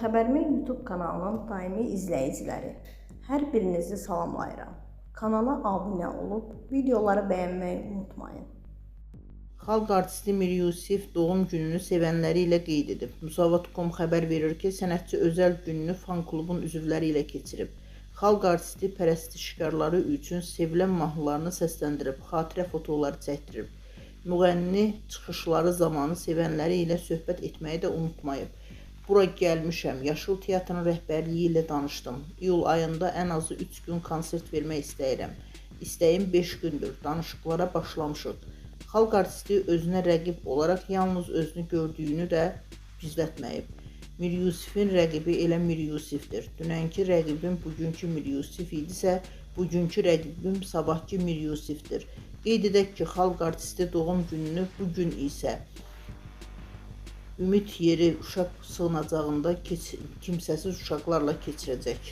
Xəbərmi YouTube kanalının daimi izləyiciləri, hər birinizi salamlayıram. Kanala abunə olub, videoları bəyənməyi unutmayın. Xalq artisti Mir Yusif doğum gününü sevənləri ilə qeyd edib. Musavat.com xəbər verir ki, sənətçi özəl gününü fan klubun üzvləri ilə keçirib. Xalq artisti pərəstişkarları üçün sevilən mahnılarını səsləndirib, xatirə fotoları çəkdirib. Müğənni çıxışları zamanı sevənləri ilə söhbət etməyi də unutmayıb. Bura gəlmişəm, Yaşıl Teatrın rəhbərliyi ilə danışdım. İyul ayında ən azı 3 gün konsert vermək istəyirəm. İstəyim 5 gündür, danışıqlara başlamışıq. Xalq artisti özünə rəqib olaraq yalnız özünü gördüyünü də gizlətməyib. Mir Yusifin rəqibi elə Mir Yusifdir. Dünənki rəqibim bugünkü Mir Yusif idisə, bugünkü rəqibim sabahki Mir Yusifdir. Qeyd edək ki, xalq artisti doğum gününü bugün isə Ümid Yeri uşaq sığınacağında kimsəsiz uşaqlarla keçirəcək.